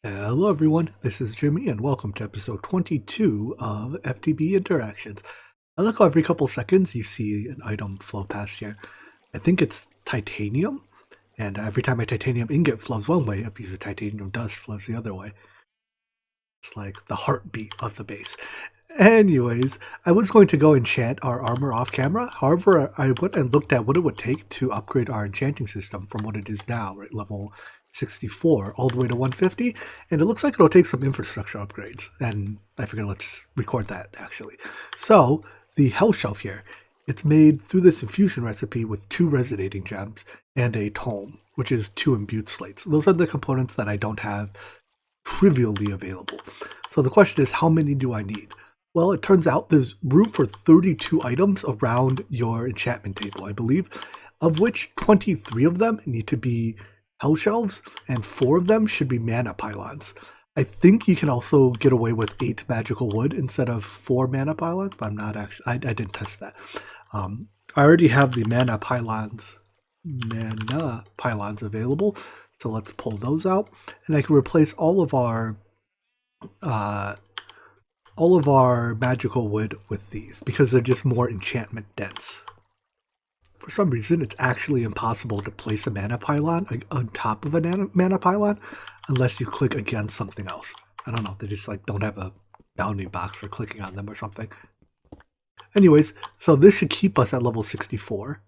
Hello everyone, this is Jimmy and welcome to episode 22 of FTB Interactions. I look every couple seconds you see an item flow past here. I think it's titanium, and every time a titanium ingot flows one way, a piece of titanium dust flows the other way. It's like the heartbeat of the base. Anyways, I was going to go enchant our armor off camera. However, I went and looked at what it would take to upgrade our enchanting system from what it is now, right, level 64 all the way to 150, and it looks like it'll take some infrastructure upgrades, and I figured let's record that actually. So the health shelf here, it's made through this infusion recipe with 2 resonating gems and a tome, which is 2 imbued slates. Those are the components that I don't have trivially available. So the question is, how many do I need? Well, it turns out there's room for 32 items around your enchantment table, I believe, of which 23 of them need to be hell shelves, and 4 of them should be mana pylons. I think you can also get away with 8 magical wood instead of 4 mana pylons, but I'm not actually, I didn't test that. I already have the mana pylons available, so let's pull those out, and I can replace all of our magical wood with these because they're just more enchantment dense. For some reason, it's actually impossible to place a mana pylon on top of a mana pylon unless you click against something else. I don't know, they just like don't have a bounding box for clicking on them or something. Anyways, so this should keep us at level 64.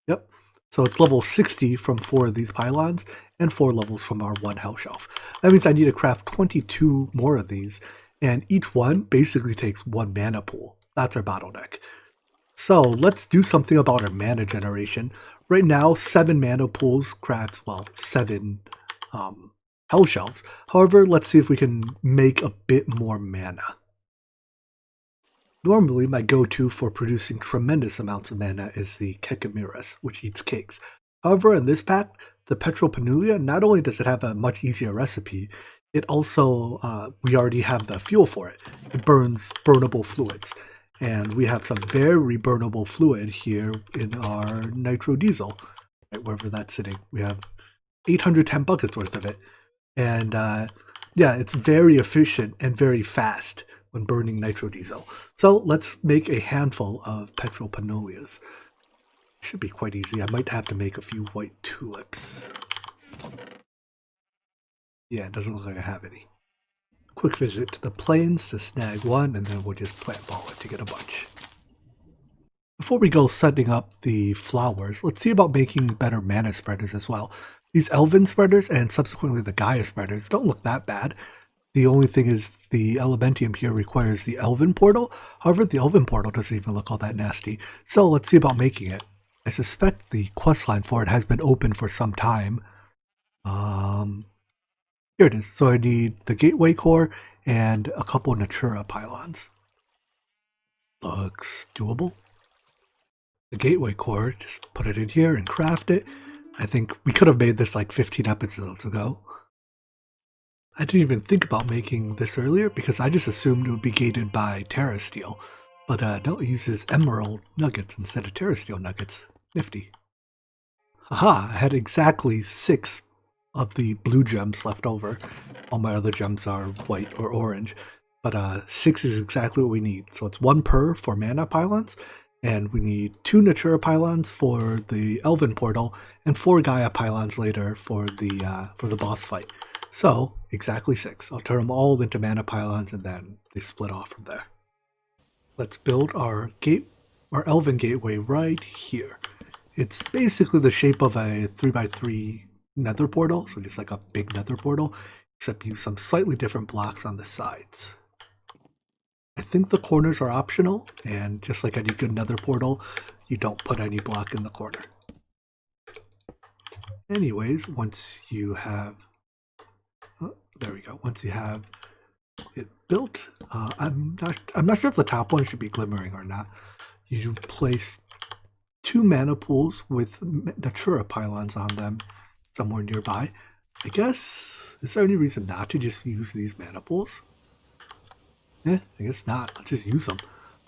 Yep. So it's level 60 from 4 of these pylons and 4 levels from our 1 hell shelf. That means I need to craft 22 more of these, and each one basically takes 1 mana pool. That's our bottleneck. So let's do something about our mana generation. Right now, 7 mana pools crafts, 7 hell shelves. However, let's see if we can make a bit more mana. Normally, my go-to for producing tremendous amounts of mana is the Kekamiras, which eats cakes. However, in this pack, the Petropanulia, not only does it have a much easier recipe, it also, we already have the fuel for it. It burns burnable fluids. And we have some very burnable fluid here in our nitro diesel, right, wherever that's sitting. We have 810 buckets worth of it. And yeah, it's very efficient and very fast when burning nitro diesel. So let's make a handful of Petropanulias. Should be quite easy. I might have to make a few white tulips. Yeah, it doesn't look like I have any. Quick visit to the plains to snag one, and then we'll just plant ball it to get a bunch. Before we go setting up the flowers, let's see about making better mana spreaders as well. These elven spreaders and subsequently the Gaia spreaders don't look that bad. The only thing is the Elementium here requires the elven portal. However, the elven portal doesn't even look all that nasty. So let's see about making it. I suspect the questline for it has been open for some time. Here it is. So I need the gateway core and a couple Natura pylons. Looks doable. The gateway core, just put it in here and craft it. I think we could have made this like 15 episodes ago. I didn't even think about making this earlier because I just assumed it would be gated by Terra Steel. But no, it uses emerald nuggets instead of Terra Steel nuggets. Nifty. Haha, I had exactly 6 of the blue gems left over. All my other gems are white or orange, but 6 is exactly what we need. So it's 1 per for mana pylons, and we need 2 Natura pylons for the elven portal, and 4 Gaia pylons later for the boss fight. So exactly 6. I'll turn them all into mana pylons, and then they split off from there. Let's build our elven gateway right here. It's basically the shape of a 3x3 nether portal, so just like a big nether portal, except use some slightly different blocks on the sides. I think the corners are optional, and just like any good nether portal, you don't put any block in the corner. Anyways, once you have, there we go. Once you have it built, I'm not sure if the top one should be glimmering or not. You place 2 mana pools with Natura pylons on them somewhere nearby. I guess, is there any reason not to just use these mana pools? I guess not. I'll just use them.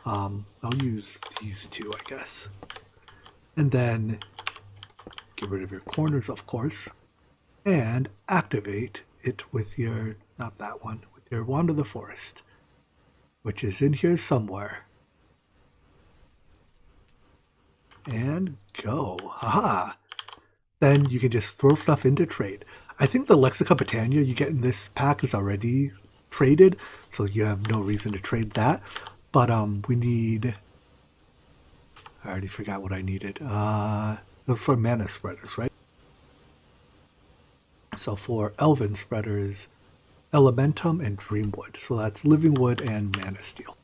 I'll use these 2, I guess. And then get rid of your corners, of course, and activate it with your, not that one, with your Wand of the Forest, which is in here somewhere. And go. Haha. Then you can just throw stuff into trade. I think the Lexica Botania you get in this pack is already traded, so you have no reason to trade that. But we need... I already forgot what I needed. Those for mana spreaders, right? So for elven spreaders, Elementum and Dreamwood. So that's Living Wood and Mana Steel.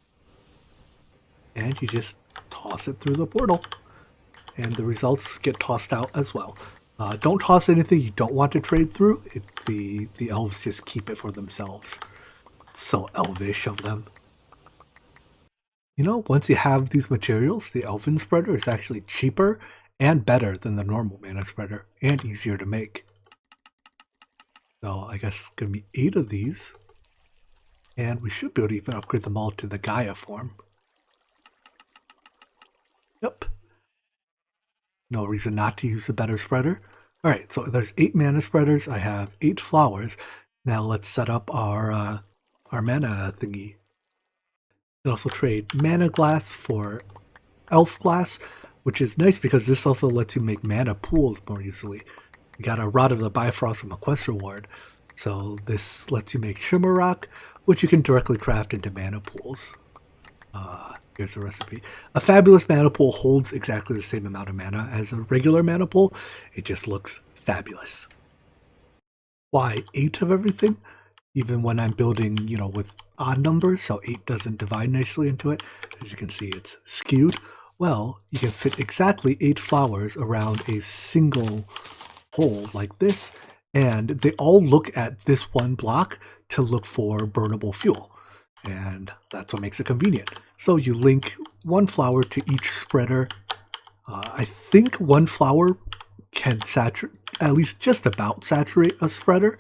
And you just toss it through the portal. And the results get tossed out as well. Don't toss anything you don't want to trade through. The elves just keep it for themselves. It's so elvish of them. You know, once you have these materials, the elven spreader is actually cheaper and better than the normal mana spreader, and easier to make. So I guess it's going to be 8 of these. And we should be able to even upgrade them all to the Gaia form. Yep. No reason not to use a better spreader. Alright, so there's 8 mana spreaders. I have 8 flowers. Now let's set up our mana thingy. You can also trade mana glass for elf glass, which is nice because this also lets you make mana pools more easily. You got a Rod of the Bifrost from a quest reward, so this lets you make Shimmer Rock, which you can directly craft into mana pools. Here's the recipe. A fabulous mana pool holds exactly the same amount of mana as a regular mana pool. It just looks fabulous. Why 8 of everything? Even when I'm building, you know, with odd numbers, so 8 doesn't divide nicely into it. As you can see, it's skewed. Well, you can fit exactly 8 flowers around a single hole like this, and they all look at this one block to look for burnable fuel. And that's what makes it convenient. So you link one flower to each spreader. I think one flower can saturate, at least just about saturate a spreader.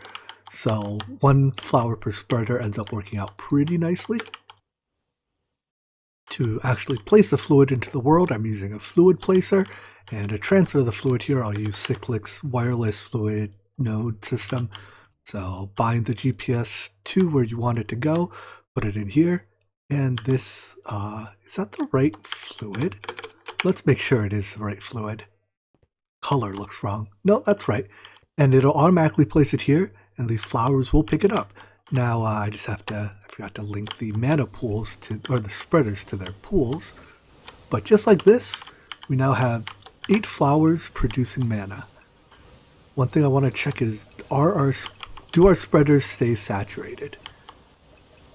So one flower per spreader ends up working out pretty nicely. To actually place the fluid into the world, I'm using a fluid placer. And to transfer the fluid here, I'll use Cyclic's wireless fluid node system. So bind the GPS to where you want it to go, put it in here, and this, is that the right fluid? Let's make sure it is the right fluid. Color looks wrong. No, that's right. And it'll automatically place it here, and these flowers will pick it up. Now, I just have to, I forgot to link the mana pools to, or the spreaders to their pools. But just like this, we now have 8 flowers producing mana. One thing I want to check is, do our spreaders stay saturated?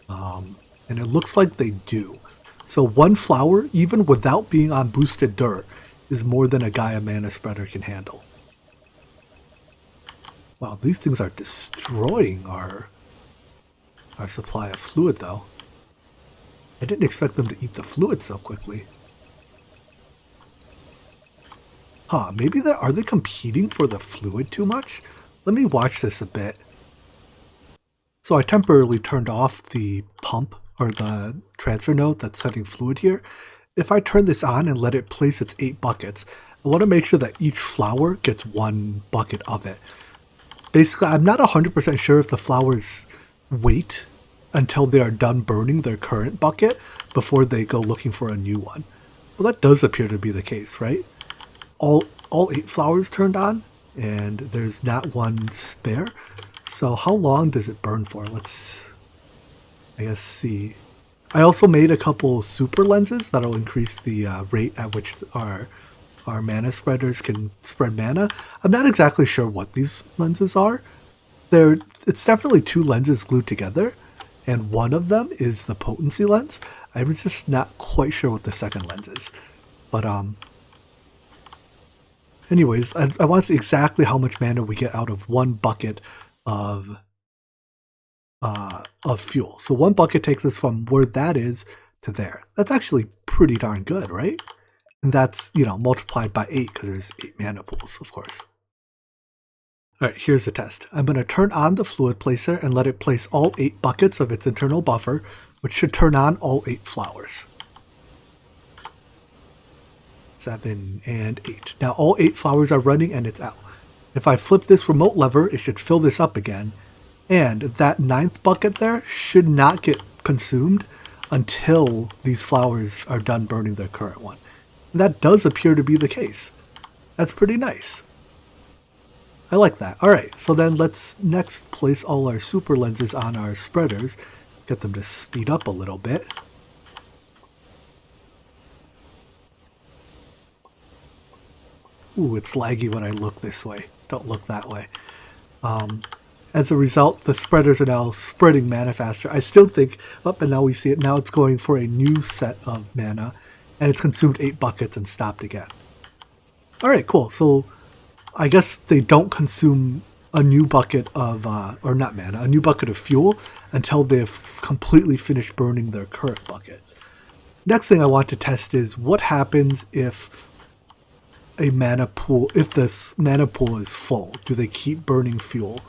And it looks like they do. So one flower, even without being on boosted dirt, is more than a Gaia mana spreader can handle. Wow, these things are destroying our supply of fluid though. I didn't expect them to eat the fluid so quickly. Huh, maybe are they competing for the fluid too much? Let me watch this a bit. So I temporarily turned off the pump, or the transfer node that's setting fluid here. If I turn this on and let it place its 8 buckets, I want to make sure that each flower gets 1 bucket of it. Basically, I'm not 100% sure if the flowers wait until they are done burning their current bucket before they go looking for a new one. Well, that does appear to be the case, right? All 8 flowers turned on, and there's not one spare. So how long does it burn for? Let's, I guess, see. I also made a couple super lenses that'll increase the rate at which our mana spreaders can spread mana. I'm not exactly sure what these lenses are. It's definitely 2 lenses glued together, and one of them is the potency lens. I'm just not quite sure what the second lens is. But anyways, I want to see exactly how much mana we get out of 1 bucket of fuel. So 1 bucket takes us from where that is to there. That's actually pretty darn good, right? And that's, you know, multiplied by 8 because there's 8 mana pools, of course. Alright, here's the test. I'm going to turn on the fluid placer and let it place all 8 buckets of its internal buffer, which should turn on all 8 flowers. 7 and 8. Now all 8 flowers are running and it's out. If I flip this remote lever, it should fill this up again. And that 9th bucket there should not get consumed until these flowers are done burning their current one. And that does appear to be the case. That's pretty nice. I like that. Alright, so then let's next place all our super lenses on our spreaders. Get them to speed up a little bit. Ooh, it's laggy when I look this way. Don't look that way. As a result, the spreaders are now spreading mana faster. I still think, and now we see it, now it's going for a new set of mana, and it's consumed 8 buckets and stopped again. Alright, cool. So I guess they don't consume a new bucket of, or not mana, a new bucket of fuel until they've completely finished burning their current bucket. Next thing I want to test is what happens if a mana pool, if this mana pool is full. Do they keep burning fuel?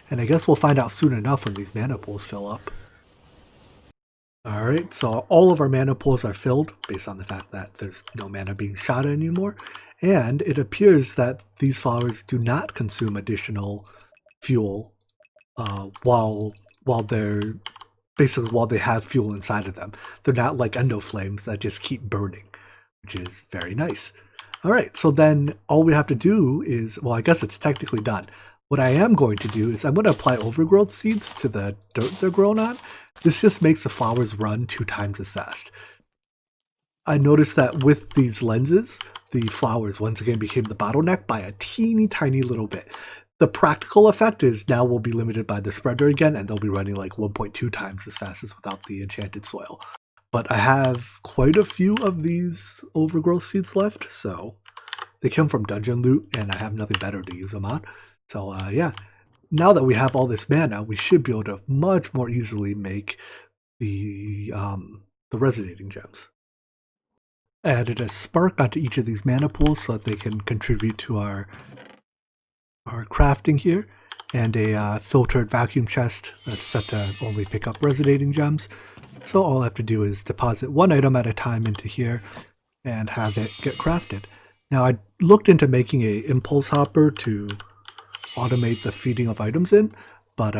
And I guess we'll find out soon enough when these mana pools fill up. Alright, so all of our mana pools are filled based on the fact that there's no mana being shot anymore. And it appears that these flowers do not consume additional fuel while they're basically while they have fuel inside of them. They're not like endo flames that just keep burning, which is very nice. Alright, so then all we have to do is, well, I guess it's technically done. What I am going to do is I'm going to apply overgrowth seeds to the dirt they're grown on. This just makes the flowers run 2 times as fast. I noticed that with these lenses, the flowers once again became the bottleneck by a teeny tiny little bit. The practical effect is now we'll be limited by the spreader again, and they'll be running like 1.2 times as fast as without the enchanted soil. But I have quite a few of these overgrowth seeds left, so they come from dungeon loot, and I have nothing better to use them on. So yeah, now that we have all this mana, we should be able to much more easily make the resonating gems. I added a spark onto each of these mana pools so that they can contribute to our crafting here, and a filtered vacuum chest that's set to only pick up resonating gems. So all I have to do is deposit 1 item at a time into here and have it get crafted. Now I looked into making a impulse hopper to automate the feeding of items in, but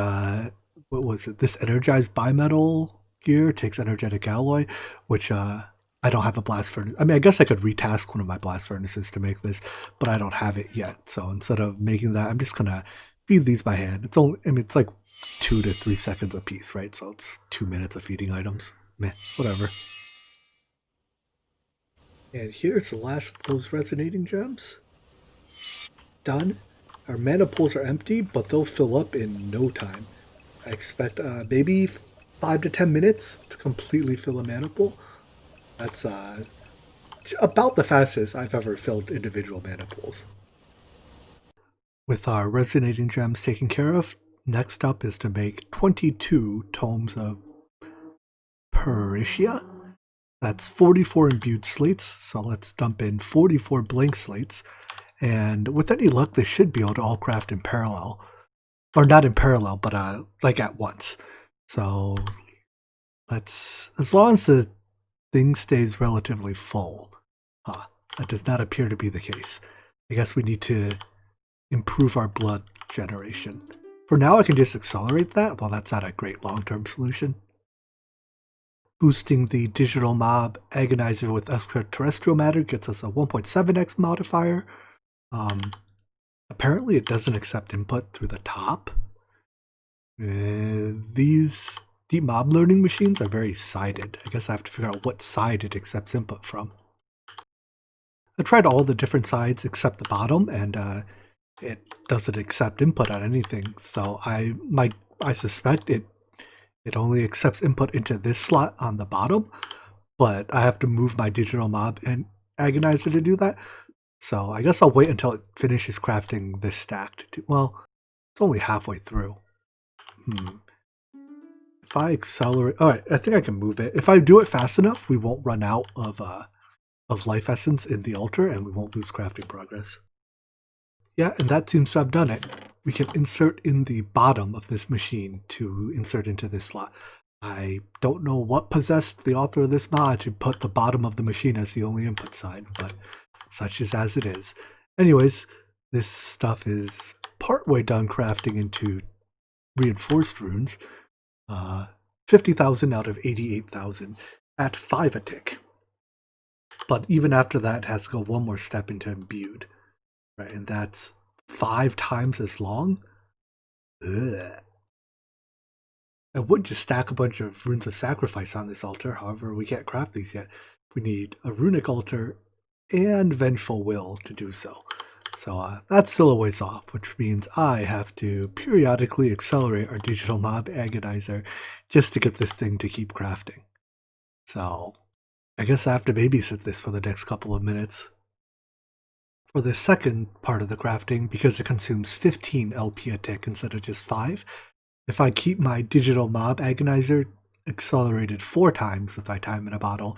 what was it? This energized bimetal gear takes energetic alloy, which I don't have a blast furnace. I mean, I guess I could retask one of my blast furnaces to make this, but I don't have it yet. So instead of making that, I'm just gonna feed these by hand. It's only, I mean, it's like 2 to 3 seconds a piece, right? So it's 2 minutes of feeding items. Meh, whatever. And here's the last of those resonating gems. Done. Our mana pools are empty, but they'll fill up in no time. I expect maybe 5 to 10 minutes to completely fill a mana pool. That's about the fastest I've ever filled individual mana pools. With our resonating gems taken care of, next up is to make 22 tomes of Peritia. That's 44 imbued slates, so let's dump in 44 blank slates. And with any luck, they should be able to all craft in parallel. Or not in parallel, but like at once. So let's, as long as the thing stays relatively full. That does not appear to be the case. I guess we need to improve our blood generation. For now, I can just accelerate that, well, that's not a great long-term solution. Boosting the digital mob agonizer with extraterrestrial matter gets us a 1.7x modifier. Apparently it doesn't accept input through the top. These deep mob learning machines are very sided. I guess I have to figure out what side it accepts input from. I tried all the different sides except the bottom, and it doesn't accept input on anything. So I suspect it only accepts input into this slot on the bottom, but I have to move my digital mob and agonizer to do that. So I guess I'll wait until it finishes crafting this stack to do, well, it's only halfway through. If I accelerate, alright, I think I can move it. If I do it fast enough, we won't run out of life essence in the altar, and we won't lose crafting progress. Yeah, and that seems to have done it. We can insert in the bottom of this machine to insert into this slot. I don't know what possessed the author of this mod to put the bottom of the machine as the only input side, but such is as it is. Anyways, this stuff is partway done crafting into reinforced runes. 50,000 out of 88,000 at 5 a tick. But even after that, it has to go one more step into imbued, right? And that's 5 times as long. Ugh. I would just stack a bunch of runes of sacrifice on this altar. However, we can't craft these yet. We need a runic altar and vengeful will to do so. So that's still a ways off, which means I have to periodically accelerate our digital mob agonizer just to get this thing to keep crafting. So I guess I have to babysit this for the next couple of minutes. For the second part of the crafting, because it consumes 15 LP a tick instead of just 5, if I keep my digital mob agonizer accelerated 4 times with my time in a bottle,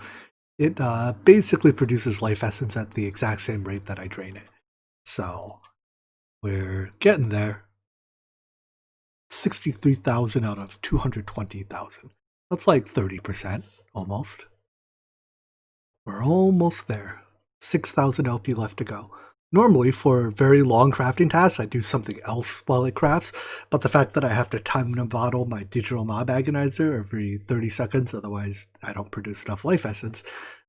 it basically produces life essence at the exact same rate that I drain it. So we're getting there. 63,000 out of 220,000. That's like 30% almost. We're almost there. 6,000 LP left to go. Normally, for very long crafting tasks, I do something else while it crafts, but the fact that I have to time and bottle my digital mob agonizer every 30 seconds, otherwise I don't produce enough life essence,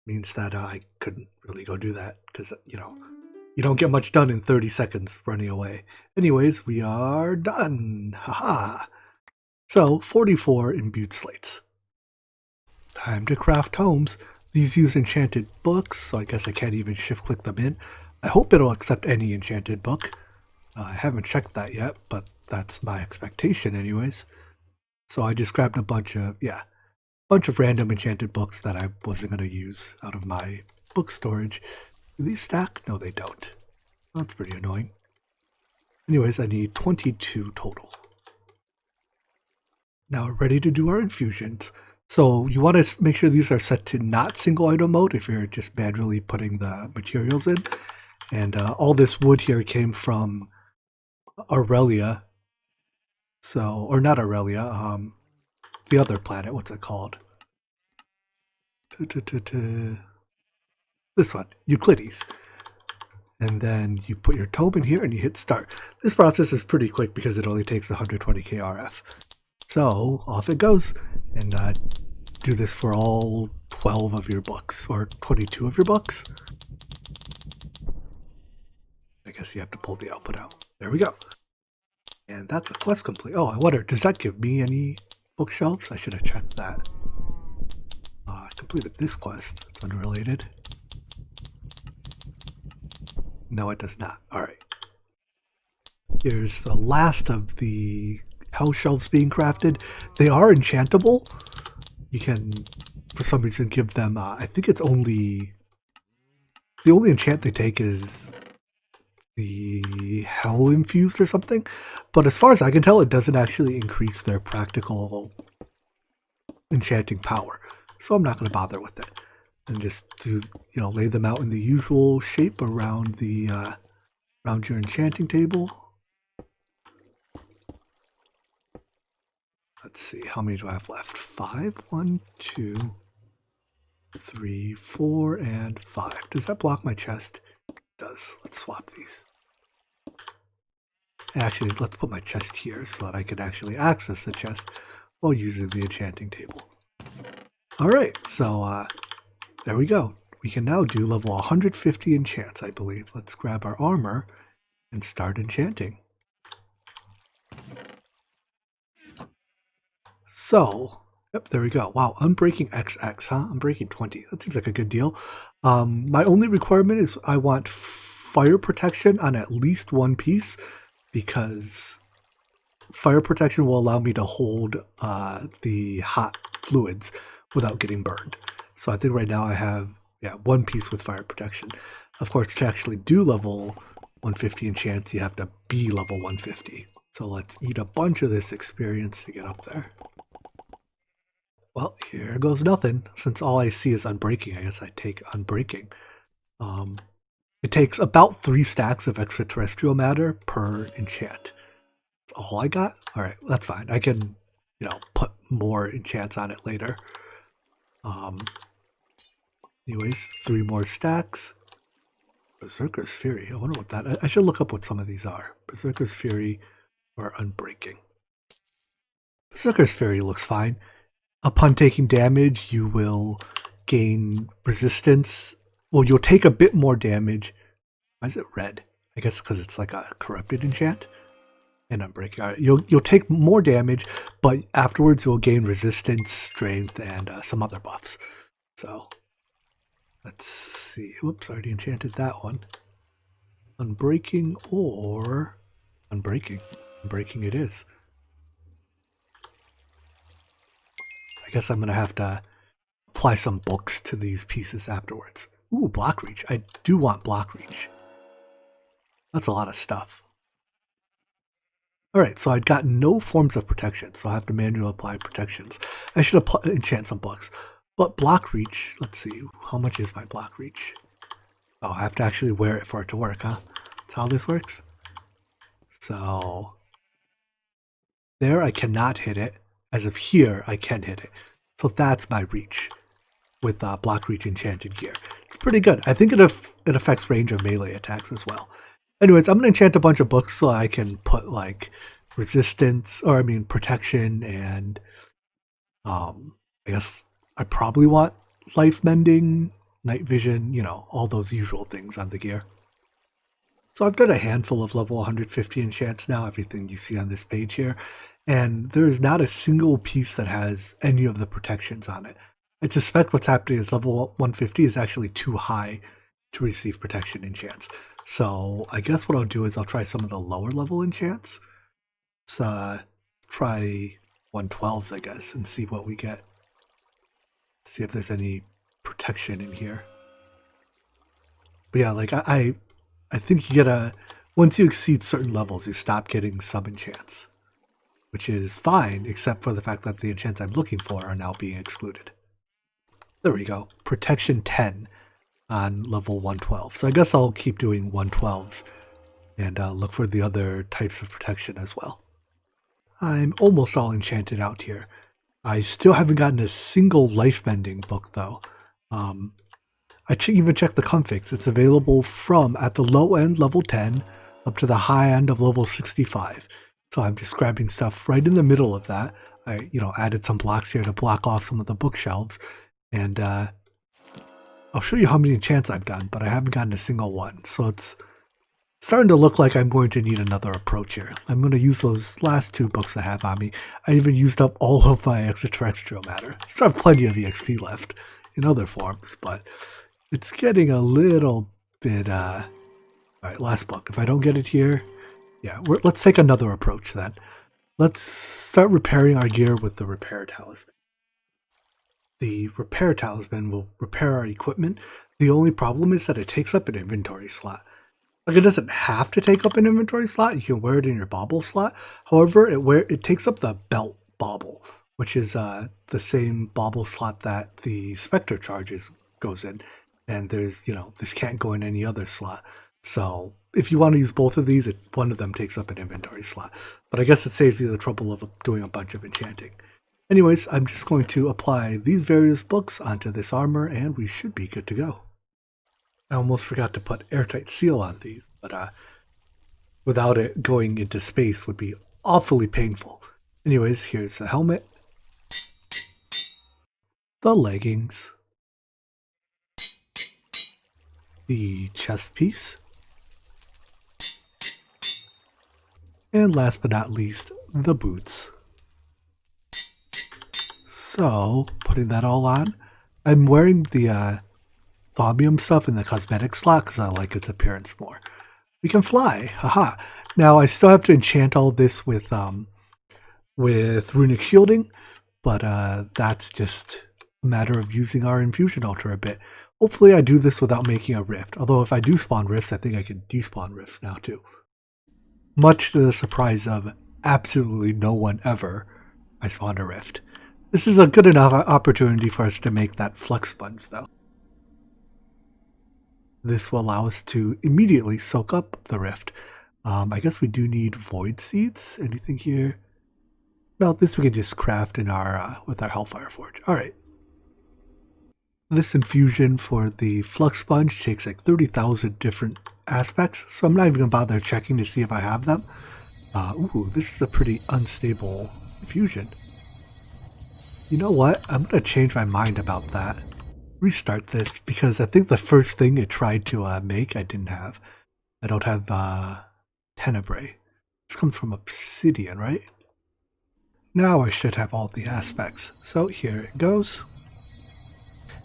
means that I couldn't really go do that, because, you don't get much done in 30 seconds running away. Anyways, we are done. Haha. So, 44 imbued slates. Time to craft homes. These use enchanted books, so I guess I can't even shift-click them in. I hope it'll accept any enchanted book. I haven't checked that yet, but that's my expectation anyways. So I just grabbed a bunch of random enchanted books that I wasn't going to use out of my book storage. Do these stack? No, they don't. That's pretty annoying. Anyways, I need 22 total. Now we're ready to do our infusions. So you want to make sure these are set to not single item mode if you're just manually putting the materials in. And all this wood here came from Aurelia. So, or not Aurelia, the other planet, what's it called? This one, Euclides. And then you put your tome in here and you hit start. This process is pretty quick because it only takes 120k RF. So off it goes. And do this for all 12 of your books, or 22 of your books. I guess you have to pull the output out. There we go. And that's a quest complete. Oh, I wonder, does that give me any bookshelves? I should have checked that. I completed this quest. It's unrelated. No, it does not. Alright. Here's the last of the hell shelves being crafted. They are enchantable. You can, for some reason, give them, I think it's only, the only enchant they take is the hell infused or something. But as far as I can tell, it doesn't actually increase their practical enchanting power. So I'm not going to bother with it. And just to, lay them out in the usual shape around the, around your enchanting table. Let's see, how many do I have left? 5? 1, 2, 3, 4, and 5. Does that block my chest? It does. Let's swap these. Actually, let's put my chest here so that I can actually access the chest while using the enchanting table. Alright, so there we go. We can now do level 150 enchants, I believe. Let's grab our armor and start enchanting. So, yep, there we go. Wow, Unbreaking XX, huh? Unbreaking 20. That seems like a good deal. My only requirement is I want fire protection on at least one piece, because fire protection will allow me to hold the hot fluids without getting burned. So I think right now I have, one piece with fire protection. Of course, to actually do level 150 enchants, you have to be level 150. So let's eat a bunch of this experience to get up there. Well, here goes nothing. Since all I see is Unbreaking, I guess I take Unbreaking. It takes about 3 stacks of extraterrestrial matter per enchant. That's all I got? Alright, that's fine. I can, put more enchants on it later. Anyways, 3 more stacks. Berserker's Fury. I wonder what that... I should look up what some of these are. Berserker's Fury or Unbreaking. Berserker's Fury looks fine. Upon taking damage, you will gain resistance. Well, you'll take a bit more damage. Why is it red? I guess because it's like a corrupted enchant. And Unbreaking. All right, you'll take more damage, but afterwards you'll gain resistance, strength, and some other buffs. So let's see. Whoops, I already enchanted that one. Unbreaking or Unbreaking. Unbreaking it is. I guess I'm gonna have to apply some books to these pieces afterwards. Ooh, block reach. I do want block reach. That's a lot of stuff. Alright, so I'd got no forms of protection, so I have to manually apply protections. I should enchant some books. But block reach, let's see, how much is my block reach? Oh, I have to actually wear it for it to work, huh? That's how this works? So, there I cannot hit it. As of here, I can hit it. So that's my reach with block reach enchanted gear. It's pretty good. I think it affects range of melee attacks as well. Anyways, I'm going to enchant a bunch of books so I can put like resistance, or I mean protection, and I guess I probably want life mending, night vision, you know, all those usual things on the gear. So I've done a handful of level 150 enchants now, everything you see on this page here, and there is not a single piece that has any of the protections on it. I suspect what's happening is level 150 is actually too high to receive protection enchants. So I guess what I'll do is I'll try some of the lower level enchants. Let's try 112s, I guess, and see what we get. See if there's any protection in here. But yeah, like I think you get once you exceed certain levels, you stop getting sub enchants, which is fine, except for the fact that the enchants I'm looking for are now being excluded. There we go. Protection 10 on level 112. So I guess I'll keep doing 112s and look for the other types of protection as well. I'm almost all enchanted out here. I still haven't gotten a single life mending book though. I even checked the configs. It's available from at the low end level 10 up to the high end of level 65. So I'm just grabbing stuff right in the middle of that. I added some blocks here to block off some of the bookshelves, and I'll show you how many enchants I've done, but I haven't gotten a single one. So it's starting to look like I'm going to need another approach here. I'm going to use those last 2 books I have on me. I even used up all of my extraterrestrial matter. Still have plenty of EXP left in other forms, but it's getting a little bit... Alright, last book. If I don't get it here, yeah, let's take another approach then. Let's start repairing our gear with the repair talisman. The repair talisman will repair our equipment. The only problem is that it takes up an inventory slot. Like, it doesn't have to take up an inventory slot. You can wear it in your bauble slot. However, it takes up the belt bauble, which is the same bauble slot that the Spectre charges goes in. And there's, this can't go in any other slot. So if you want to use both of these, one of them takes up an inventory slot. But I guess it saves you the trouble of doing a bunch of enchanting. Anyways, I'm just going to apply these various books onto this armor, and we should be good to go. I almost forgot to put airtight seal on these, but without it going into space would be awfully painful. Anyways, here's the helmet, the leggings, the chest piece, and last but not least, the boots. So, putting that all on, I'm wearing the thaumium stuff in the cosmetic slot because I like its appearance more. We can fly, haha. Now I still have to enchant all this with runic shielding, but that's just a matter of using our infusion altar a bit. Hopefully I do this without making a rift, although if I do spawn rifts, I think I can despawn rifts now too. Much to the surprise of absolutely no one ever, I spawned a rift. This is a good enough opportunity for us to make that flux sponge though. This will allow us to immediately soak up the rift. I guess we do need void seeds. Anything here? No, this we can just craft in our with our Hellfire Forge. Alright. This infusion for the flux sponge takes like 30,000 different aspects, so I'm not even going to bother checking to see if I have them. Ooh, this is a pretty unstable infusion. You know what? I'm going to change my mind about that. Restart this, because I think the first thing it tried to make I didn't have. I don't have tenebrae. This comes from obsidian, right? Now I should have all the aspects. So here it goes.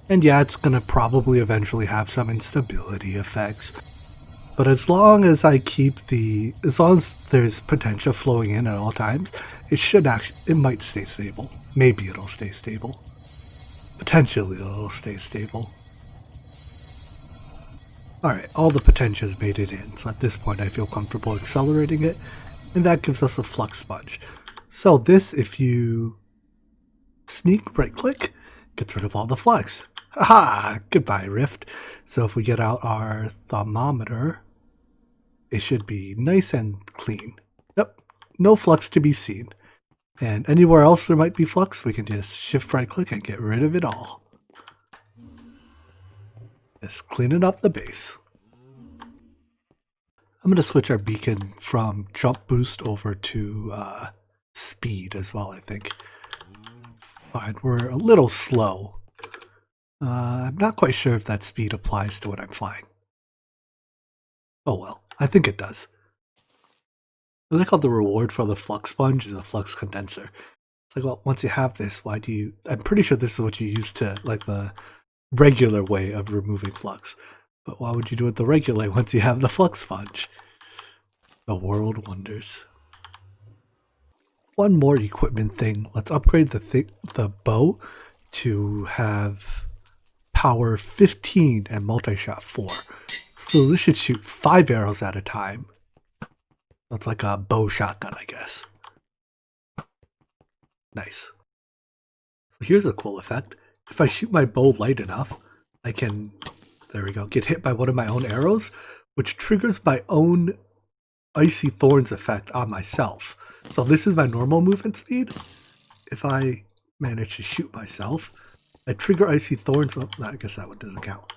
And yeah, it's going to probably eventually have some instability effects. But as long as I keep as long as there's potential flowing in at all times, it might stay stable. Maybe it'll stay stable. Potentially it'll stay stable. Alright, all the potentials made it in, so at this point I feel comfortable accelerating it, and that gives us a flux sponge. So this, if you sneak right click, gets rid of all the flux. Haha! Goodbye, Rift. So if we get out our thermometer, it should be nice and clean. Yep, no flux to be seen. And anywhere else there might be flux, we can just shift right click and get rid of it all. Just cleaning up the base. I'm going to switch our beacon from jump boost over to speed as well, I think. Fine, we're a little slow. I'm not quite sure if that speed applies to when I'm flying. Oh well, I think it does. I like how the reward for the flux sponge is a flux condenser. It's like, well, once you have this, why do you... I'm pretty sure this is what you use to, like, the regular way of removing flux. But why would you do it the regular way once you have the flux sponge? The world wonders. One more equipment thing. Let's upgrade the bow to have power 15 and multi-shot 4. So this should shoot 5 arrows at a time. That's like a bow shotgun, I guess. Nice. So here's a cool effect. If I shoot my bow light enough, I can, there we go, get hit by one of my own arrows, which triggers my own Icy Thorns effect on myself. So this is my normal movement speed. If I manage to shoot myself, I trigger Icy Thorns. Oh, I guess that one doesn't count.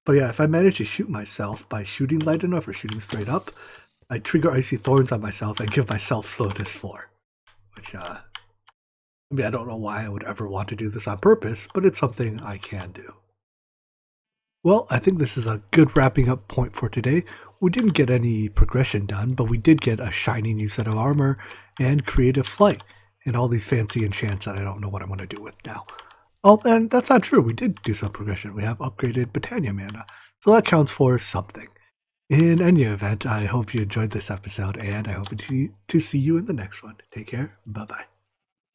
But yeah, if I manage to shoot myself by shooting light enough or shooting straight up, I trigger Icy Thorns on myself and give myself slowness 4. Which, I mean, I don't know why I would ever want to do this on purpose, but it's something I can do. Well, I think this is a good wrapping up point for today. We didn't get any progression done, but we did get a shiny new set of armor and creative flight, and all these fancy enchants that I don't know what I'm going to do with now. Oh, and that's not true. We did do some progression. We have upgraded Botania mana, so that counts for something. In any event, I hope you enjoyed this episode, and I hope to see you in the next one. Take care. Bye-bye.